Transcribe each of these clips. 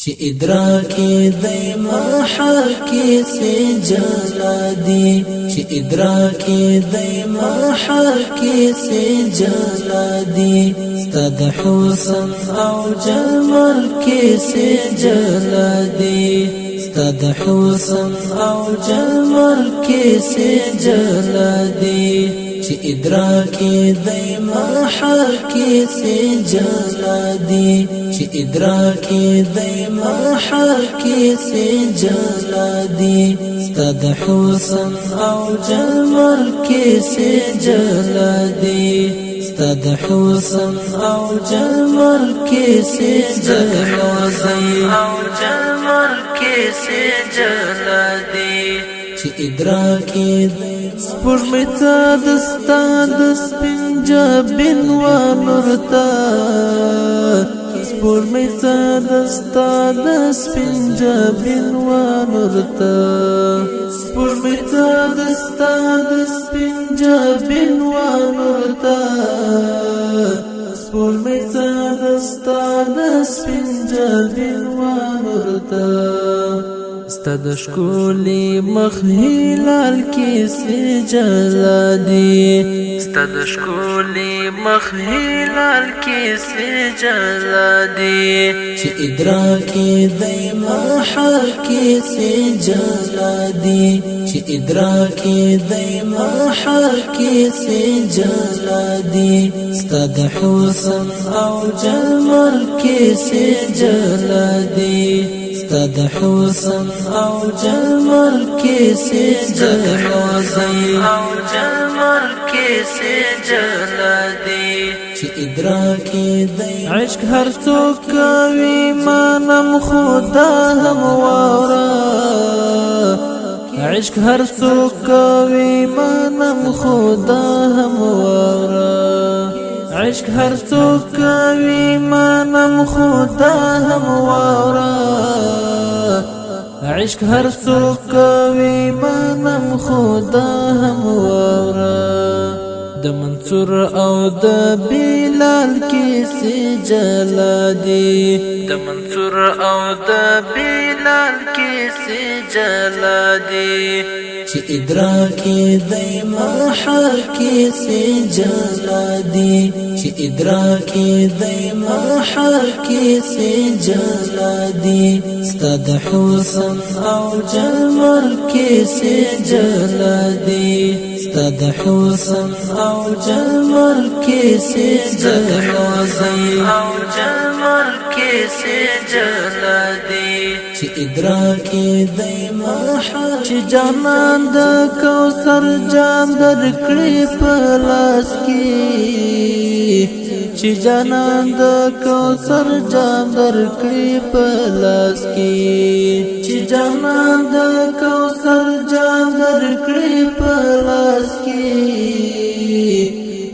چې ادراکی دی محال کی سے جلا دی چې ادراکی دی محال کی سے جلا دی ستاد حسن او جمال کی سے جلا دی ستاد حسن او جمال کی سے جلا دی چې ادراکی دی محال کی سے جلا دی چې ادراکی دی محال کی سے جلا دی ستاد حسن او جمال کی سے جلا دی ستاد حسن او جمال کی سے جلا دی او جمال کی سے جلا دی چې ادراکی دی سپوږمۍ ته دستا د سپین جبین و نور ته سپوږمۍ ته دستا د سپین جبین و نور ته سپوږمۍ ته دستا د سپین جبین و نور ته سپوږمۍ ته دستا د سپین جبین و نور ته ستاد شکولی مخ هلال کی سے جلا دی ستاد شکولی مخ هلال کی سے جلا دی چې ادراکی دی محال کی سے جلا دی چې ادراکی دی محال کی سے جلا دی ستاد حسن او جمال کی سے جلا دی ستاد حسن او جمال کی سے جلا دی او جمال کی سے جلا دی چې ادراکی دی عشق هر څوک کوي مانم خدا هم واره عشق هر څوک کوي مانم خدا هم واره عشق هر څوک کوي مانم خدا هم واره عشق هر څوک کوي مانم خدا هم واره د منصور او د بلال کی سے جلا دی د منصور او د بلال کی سے جلا دی چې ادراکی دی محال کی سے جلا دی چې ادراکی دی محال کی سے جلا دی ستاد حسن او جمال کی سے جلا دی ستاد حسن او جمال کی سے جلا دی او جمال کی سے جلا دی چې ادراکی دی محال چې جانان د کوثر جام درکړي په لاس کې چې جانان د کوثر جام درکړي په لاس کې چې جانان د کوثر جام درکړي په لاس کې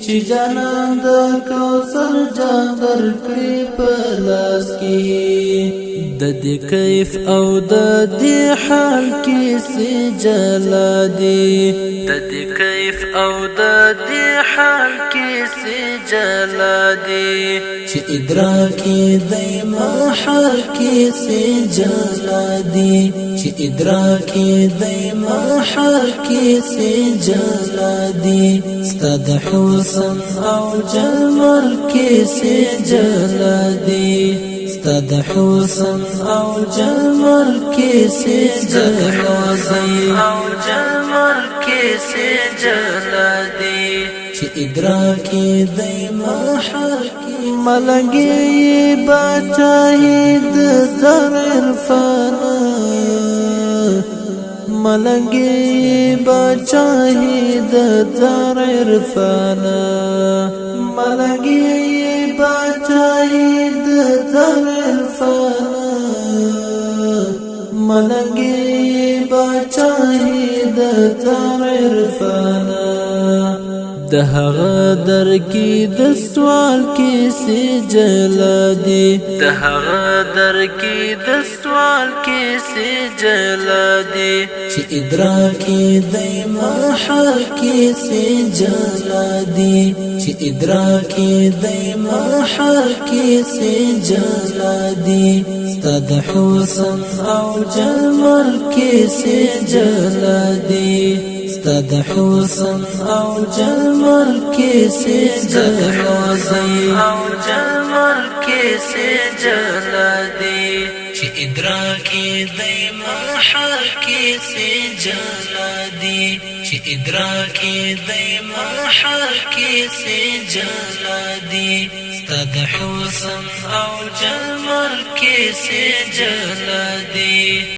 چې جانان د کوثر جام درکړي په لاس کې د دې کیف او د دې حال کې سے جلا دی د دې کیف او د دې حال کې سے جلا دی چې ادراکی دی محال کی سے جلا دی چې ادراکی دی محال کی سے جلا دی ستاد حسن او جمال کی سے جلا دی ستاد حسن او جمال کی سے جلا دی او جمال کی سے جلا دی چې ادراکی دی محال کی ملنگی بچاہی د زر عرفان ملنگی بچاہی د زر عرفان ملنگی بچاہی د زر عرفان ملنگی بچاہی د زر عرفان د هغه در کې د سوال کې سي جلا دي د هغه در کې د سوال کې سي جلا دي چې ادراکی دی محال کې سي جلا دي چې ادراکی دی محال کې سي جلا دي ستاد حسن او جمال کیسې جلا دي ستاد حسن او جمال کیسې جلا دي چې ادراکي دی محال کیسې جلا دي چې ادراکي دی محال کیسې جلا دي ستاد حسن او جمال کیسې جلا دي